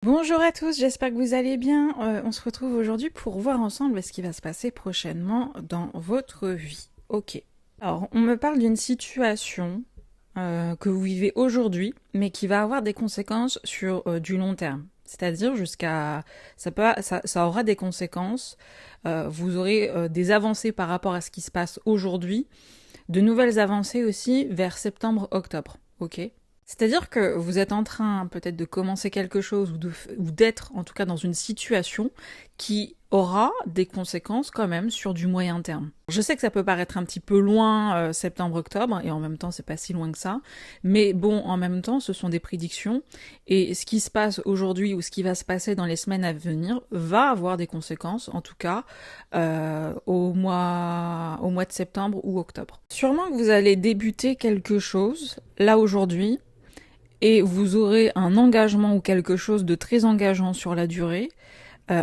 Bonjour à tous, j'espère que vous allez bien. On se retrouve aujourd'hui pour voir ensemble ce qui va se passer prochainement dans votre vie. Ok. Alors, on me parle d'une situation que vous vivez aujourd'hui, mais qui va avoir des conséquences sur du long terme. C'est-à-dire jusqu'à... ça aura des conséquences. Vous aurez des avancées par rapport à ce qui se passe aujourd'hui, de nouvelles avancées aussi vers septembre-octobre. Ok. C'est-à-dire que vous êtes en train peut-être de commencer quelque chose ou d'être en tout cas dans une situation qui aura des conséquences quand même sur du moyen terme. Je sais que ça peut paraître un petit peu loin, septembre-octobre, et en même temps c'est pas si loin que ça, mais bon, en même temps ce sont des prédictions, et ce qui se passe aujourd'hui ou ce qui va se passer dans les semaines à venir va avoir des conséquences, en tout cas au mois de septembre ou octobre. Sûrement que vous allez débuter quelque chose là aujourd'hui, et vous aurez un engagement ou quelque chose de très engageant sur la durée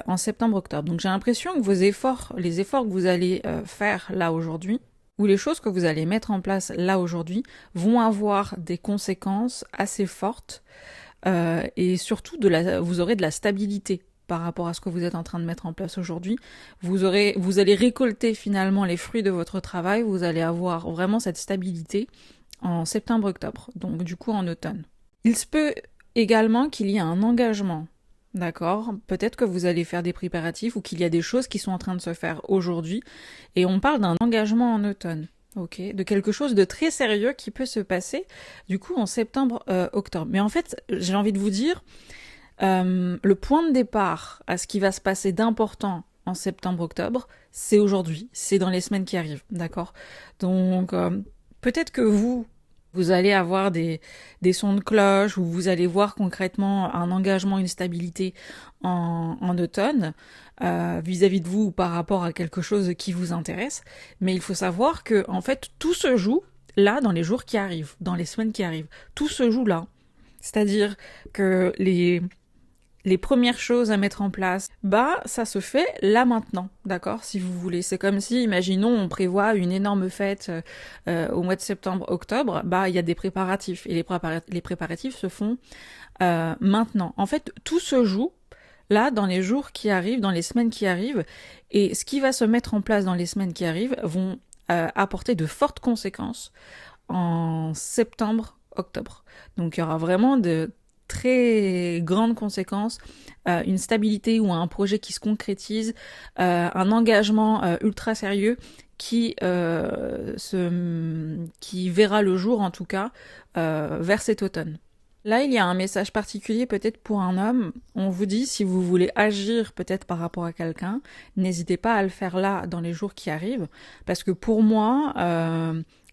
en septembre-octobre. Donc j'ai l'impression que vos efforts, les efforts que vous allez faire là aujourd'hui, ou les choses que vous allez mettre en place là aujourd'hui, vont avoir des conséquences assez fortes et surtout vous aurez de la stabilité par rapport à ce que vous êtes en train de mettre en place aujourd'hui. Vous allez récolter finalement les fruits de votre travail, vous allez avoir vraiment cette stabilité en septembre-octobre, donc du coup en automne. Il se peut également qu'il y ait un engagement, d'accord? Peut-être que vous allez faire des préparatifs ou qu'il y a des choses qui sont en train de se faire aujourd'hui. Et on parle d'un engagement en automne, ok? De quelque chose de très sérieux qui peut se passer, du coup, en septembre-octobre. Mais en fait, j'ai envie de vous dire, le point de départ à ce qui va se passer d'important en septembre-octobre, c'est aujourd'hui, c'est dans les semaines qui arrivent, d'accord? Donc, peut-être que vous allez avoir des sons de cloche, ou vous allez voir concrètement un engagement, une stabilité en automne vis-à-vis de vous ou par rapport à quelque chose qui vous intéresse. Mais il faut savoir que en fait tout se joue là dans les jours qui arrivent, dans les semaines qui arrivent. Tout se joue là. C'est-à-dire que les premières choses à mettre en place, bah ça se fait là maintenant, d'accord, si vous voulez. C'est comme si, imaginons, on prévoit une énorme fête au mois de septembre-octobre, bah il y a des préparatifs, et les préparatifs se font maintenant. En fait, tout se joue là dans les jours qui arrivent, dans les semaines qui arrivent, et ce qui va se mettre en place dans les semaines qui arrivent vont apporter de fortes conséquences en septembre-octobre. Donc il y aura vraiment de très grandes conséquences, une stabilité ou un projet qui se concrétise, un engagement ultra sérieux qui verra le jour en tout cas vers cet automne. Là, il y a un message particulier peut-être pour un homme. On vous dit, si vous voulez agir peut-être par rapport à quelqu'un, n'hésitez pas à le faire là dans les jours qui arrivent, parce que pour moi,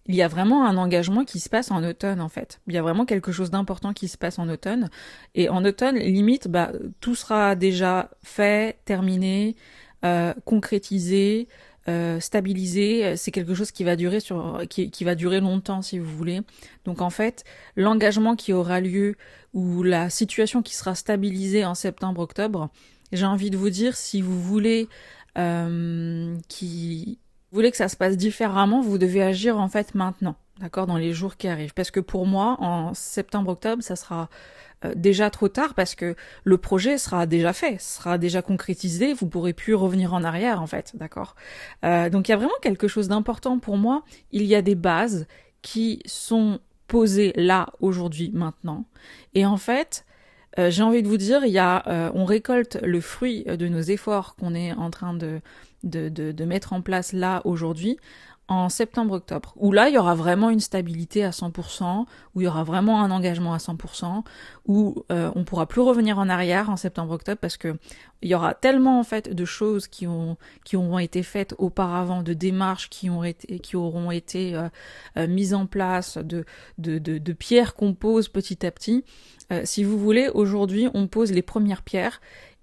il y a vraiment un engagement qui se passe en automne en fait. Il y a vraiment quelque chose d'important qui se passe en automne. Et en automne, limite, bah, tout sera déjà fait, terminé, concrétisé, stabilisé. C'est quelque chose qui va durer qui va durer longtemps si vous voulez. Donc en fait, l'engagement qui aura lieu ou la situation qui sera stabilisée en septembre-octobre, j'ai envie de vous dire, si vous voulez vous voulez que ça se passe différemment, vous devez agir en fait maintenant, d'accord, dans les jours qui arrivent. Parce que pour moi, en septembre-octobre, ça sera déjà trop tard parce que le projet sera déjà fait, sera déjà concrétisé, vous pourrez plus revenir en arrière en fait, d'accord. Donc il y a vraiment quelque chose d'important pour moi. Il y a des bases qui sont posées là, aujourd'hui, maintenant. Et en fait, j'ai envie de vous dire, on récolte le fruit de nos efforts qu'on est en train de mettre en place là aujourd'hui en septembre-octobre, où là il y aura vraiment une stabilité à 100%, où il y aura vraiment un engagement à 100%, où on pourra plus revenir en arrière en septembre-octobre parce que il y aura tellement en fait de choses qui auront été faites auparavant, de démarches qui auront été mises en place, de pierres qu'on pose petit à petit. Si vous voulez, aujourd'hui on pose les premières pierres.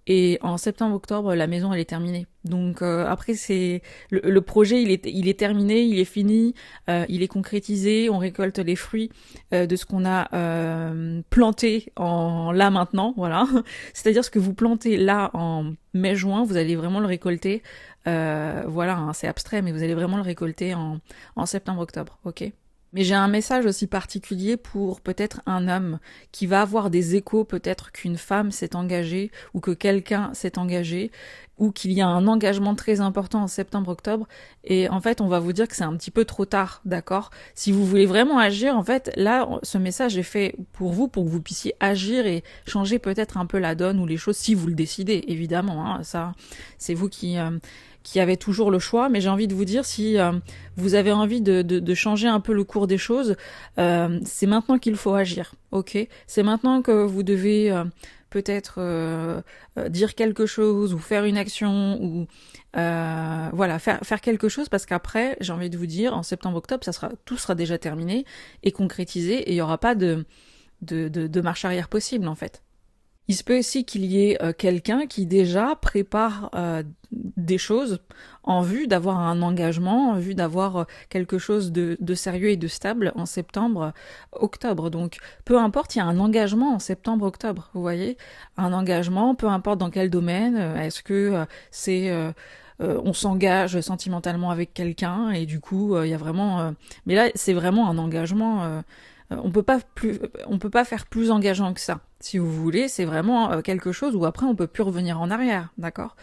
Et en septembre-octobre, la maison elle est terminée. Donc après c'est le projet il est terminé, il est fini, il est concrétisé, on récolte les fruits de ce qu'on a planté en là maintenant, voilà. C'est-à-dire ce que vous plantez là en mai-juin, vous allez vraiment le récolter. Voilà, hein, c'est abstrait, mais vous allez vraiment le récolter en septembre-octobre, ok. Mais j'ai un message aussi particulier pour peut-être un homme qui va avoir des échos, peut-être qu'une femme s'est engagée ou que quelqu'un s'est engagé ou qu'il y a un engagement très important en septembre-octobre. Et en fait, on va vous dire que c'est un petit peu trop tard, d'accord? Si vous voulez vraiment agir, en fait, là, ce message est fait pour vous, pour que vous puissiez agir et changer peut-être un peu la donne ou les choses, si vous le décidez, évidemment. Hein, ça, c'est vous qui avez toujours le choix, mais j'ai envie de vous dire, si vous avez envie de changer un peu le cours des choses, c'est maintenant qu'il faut agir, ok? C'est maintenant que vous devez peut-être dire quelque chose ou faire une action ou voilà, faire quelque chose, parce qu'après, j'ai envie de vous dire, en septembre-octobre, tout sera déjà terminé et concrétisé et il n'y aura pas de marche arrière possible en fait. Il se peut aussi qu'il y ait quelqu'un qui déjà prépare des choses en vue d'avoir un engagement, en vue d'avoir quelque chose de sérieux et de stable en septembre-octobre. Donc peu importe, il y a un engagement en septembre-octobre, vous voyez, un engagement, peu importe dans quel domaine, est-ce que c'est... on s'engage sentimentalement avec quelqu'un et du coup il y a vraiment... mais là c'est vraiment un engagement... on peut pas faire plus engageant que ça. Si vous voulez, c'est vraiment quelque chose où après on peut plus revenir en arrière, d'accord?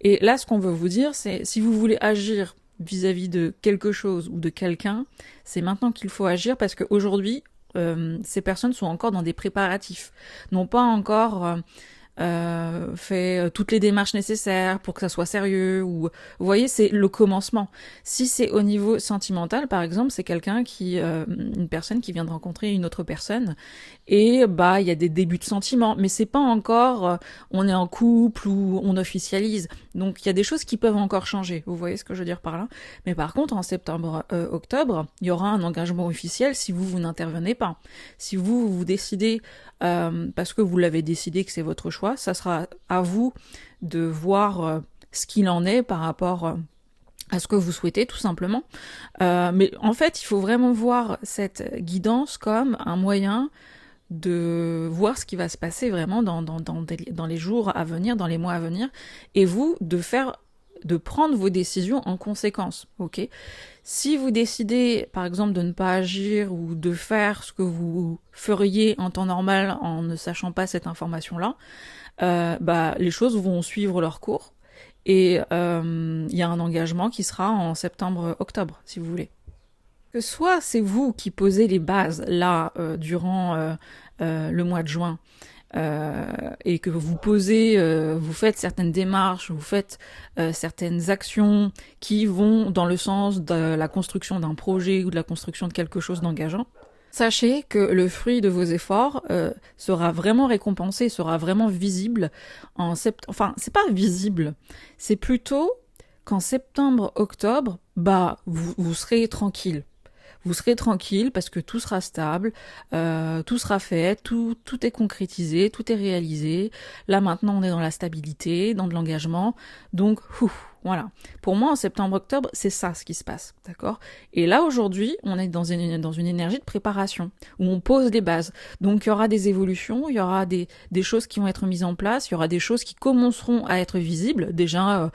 Et là, ce qu'on veut vous dire, c'est si vous voulez agir vis-à-vis de quelque chose ou de quelqu'un, c'est maintenant qu'il faut agir parce qu'aujourd'hui, ces personnes sont encore dans des préparatifs, n'ont pas encore fait toutes les démarches nécessaires pour que ça soit sérieux, ou vous voyez, c'est le commencement. Si c'est au niveau sentimental, par exemple, c'est quelqu'un une personne qui vient de rencontrer une autre personne et bah il y a des débuts de sentiments, mais c'est pas encore on est en couple ou on officialise. Donc il y a des choses qui peuvent encore changer. Vous voyez ce que je veux dire par là? Mais par contre en septembre octobre, il y aura un engagement officiel si vous n'intervenez pas. Si vous décidez parce que vous l'avez décidé que c'est votre choix, ça sera à vous de voir ce qu'il en est par rapport à ce que vous souhaitez, tout simplement. Mais en fait, il faut vraiment voir cette guidance comme un moyen de voir ce qui va se passer vraiment dans les jours à venir, dans les mois à venir, et vous de prendre vos décisions en conséquence, ok? Si vous décidez, par exemple, de ne pas agir ou de faire ce que vous feriez en temps normal en ne sachant pas cette information-là, bah les choses vont suivre leur cours et il y a un engagement qui sera en septembre-octobre, si vous voulez. Que soit c'est vous qui posez les bases là durant le mois de juin, et que vous vous faites certaines démarches, vous faites certaines actions qui vont dans le sens de la construction d'un projet ou de la construction de quelque chose d'engageant, sachez que le fruit de vos efforts sera vraiment récompensé, sera vraiment visible en septembre. Enfin, c'est pas visible, c'est plutôt qu'en septembre-octobre, bah vous serez tranquille. Vous serez tranquille parce que tout sera stable, tout sera fait, tout est concrétisé, tout est réalisé. Là maintenant on est dans la stabilité, dans de l'engagement. Donc voilà. Pour moi en septembre-octobre c'est ça ce qui se passe, d'accord? Et là aujourd'hui on est dans une énergie de préparation où on pose les bases. Donc il y aura des évolutions, il y aura des choses qui vont être mises en place, il y aura des choses qui commenceront à être visibles déjà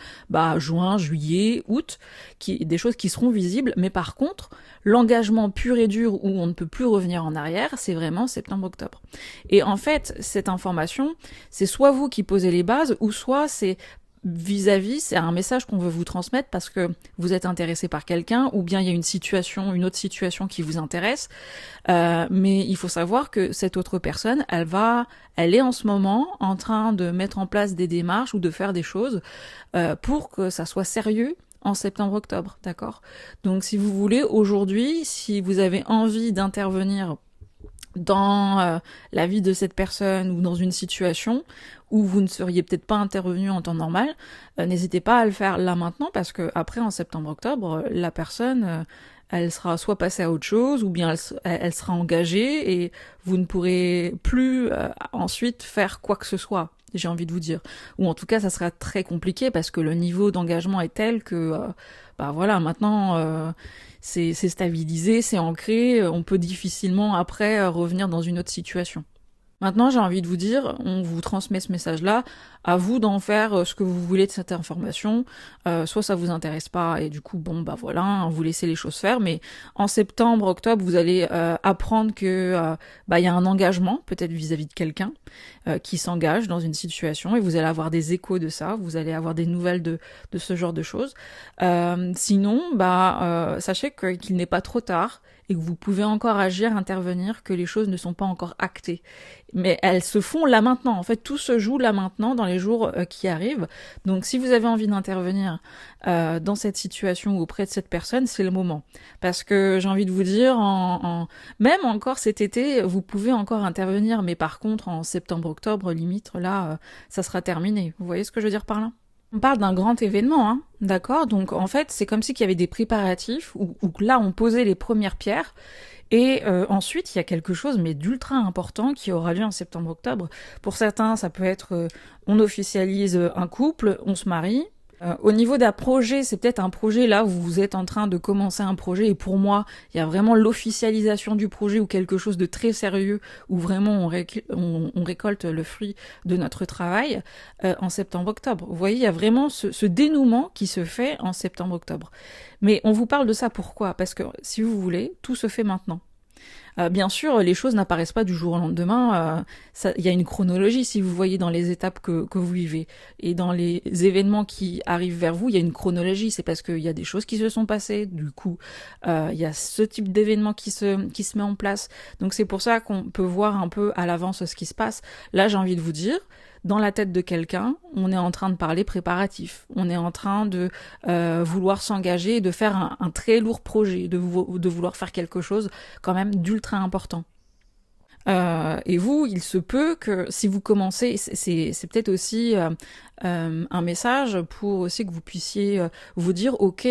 juin, juillet, août, des choses qui seront visibles. Mais par contre l'engagement pur et dur où on ne peut plus revenir en arrière, c'est vraiment septembre-octobre. Et en fait, cette information, c'est soit vous qui posez les bases, ou soit c'est vis-à-vis, c'est un message qu'on veut vous transmettre parce que vous êtes intéressé par quelqu'un, ou bien il y a une autre situation qui vous intéresse. Mais il faut savoir que cette autre personne, elle est en ce moment en train de mettre en place des démarches ou de faire des choses pour que ça soit sérieux en septembre-octobre, d'accord? Donc si vous voulez, aujourd'hui, si vous avez envie d'intervenir dans la vie de cette personne ou dans une situation où vous ne seriez peut-être pas intervenu en temps normal, n'hésitez pas à le faire là maintenant, parce que après en septembre-octobre, la personne elle sera soit passée à autre chose, ou bien elle sera engagée et vous ne pourrez plus ensuite faire quoi que ce soit, j'ai envie de vous dire. Ou en tout cas, ça sera très compliqué parce que le niveau d'engagement est tel que, voilà, maintenant, c'est stabilisé, c'est ancré, on peut difficilement après revenir dans une autre situation. Maintenant, j'ai envie de vous dire, on vous transmet ce message-là, à vous d'en faire ce que vous voulez de cette information. Soit ça vous intéresse pas et du coup, bon bah voilà, hein, vous laissez les choses faire. Mais en septembre, octobre, vous allez apprendre que bah il y a un engagement, peut-être vis-à-vis de quelqu'un qui s'engage dans une situation et vous allez avoir des échos de ça, vous allez avoir des nouvelles de ce genre de choses. Sinon, bah sachez qu'il n'est pas trop tard et que vous pouvez encore agir, intervenir, que les choses ne sont pas encore actées. Mais elles se font là maintenant. En fait, tout se joue là maintenant dans les jours qui arrivent. Donc si vous avez envie d'intervenir dans cette situation ou auprès de cette personne, c'est le moment. Parce que j'ai envie de vous dire, même encore cet été, vous pouvez encore intervenir, mais par contre en septembre-octobre, limite, là, ça sera terminé. Vous voyez ce que je veux dire par là? On parle d'un grand événement, hein, d'accord? Donc en fait, c'est comme si qu'il y avait des préparatifs, où là on posait les premières pierres, et ensuite il y a quelque chose mais d'ultra important qui aura lieu en septembre-octobre. Pour certains, ça peut être on officialise un couple, on se marie. Au niveau d'un projet, c'est peut-être un projet là où vous êtes en train de commencer un projet et pour moi, il y a vraiment l'officialisation du projet ou quelque chose de très sérieux où vraiment on récolte le fruit de notre travail en septembre-octobre. Vous voyez, il y a vraiment ce dénouement qui se fait en septembre-octobre. Mais on vous parle de ça pourquoi? Parce que si vous voulez, tout se fait maintenant. Bien sûr, les choses n'apparaissent pas du jour au lendemain. Il y a une chronologie, si vous voyez dans les étapes que vous vivez. Et dans les événements qui arrivent vers vous, il y a une chronologie. C'est parce qu'il y a des choses qui se sont passées. Du coup, il y a ce type d'événement qui se met en place. Donc c'est pour ça qu'on peut voir un peu à l'avance ce qui se passe. Là, j'ai envie de vous dire, dans la tête de quelqu'un, on est en train de parler préparatif. On est en train de vouloir s'engager, de faire un très lourd projet, de vouloir faire quelque chose quand même d'ultra important. Et vous, il se peut que si vous commencez, c'est peut-être aussi un message pour aussi que vous puissiez vous dire, ok,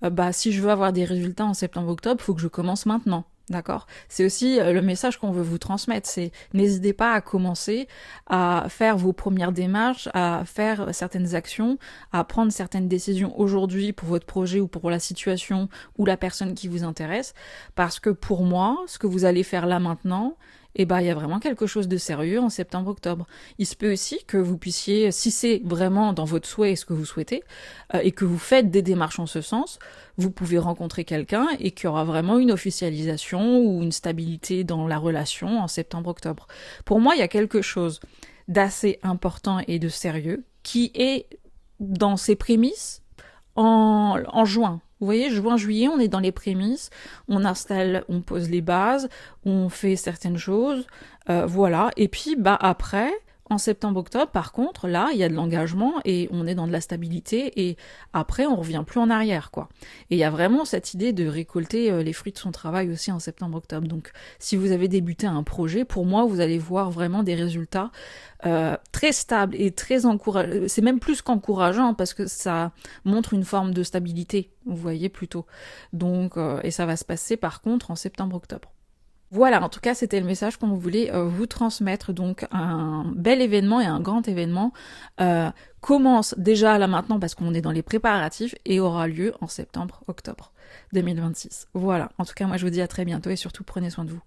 bah si je veux avoir des résultats en septembre-octobre, faut que je commence maintenant. D'accord? C'est aussi le message qu'on veut vous transmettre, c'est n'hésitez pas à commencer à faire vos premières démarches, à faire certaines actions, à prendre certaines décisions aujourd'hui pour votre projet ou pour la situation ou la personne qui vous intéresse, parce que pour moi, ce que vous allez faire là maintenant, eh ben, il y a vraiment quelque chose de sérieux en septembre-octobre. Il se peut aussi que vous puissiez, si c'est vraiment dans votre souhait et ce que vous souhaitez, et que vous faites des démarches en ce sens, vous pouvez rencontrer quelqu'un et qu'il y aura vraiment une officialisation ou une stabilité dans la relation en septembre-octobre. Pour moi, il y a quelque chose d'assez important et de sérieux qui est dans ses prémices en juin. Vous voyez, juin, juillet, on est dans les prémices, on installe, on pose les bases, on fait certaines choses, voilà. Et puis, bah après, en septembre-octobre, par contre, là, il y a de l'engagement et on est dans de la stabilité et après, on revient plus en arrière, quoi. Et il y a vraiment cette idée de récolter les fruits de son travail aussi en septembre-octobre. Donc, si vous avez débuté un projet, pour moi, vous allez voir vraiment des résultats très stables et très encourageants. C'est même plus qu'encourageant parce que ça montre une forme de stabilité, vous voyez, plutôt. Donc, et ça va se passer par contre en septembre-octobre. Voilà, en tout cas, c'était le message qu'on voulait vous transmettre. Donc, un bel événement et un grand événement commence déjà là maintenant parce qu'on est dans les préparatifs et aura lieu en septembre-octobre 2026. Voilà, en tout cas, moi je vous dis à très bientôt et surtout prenez soin de vous.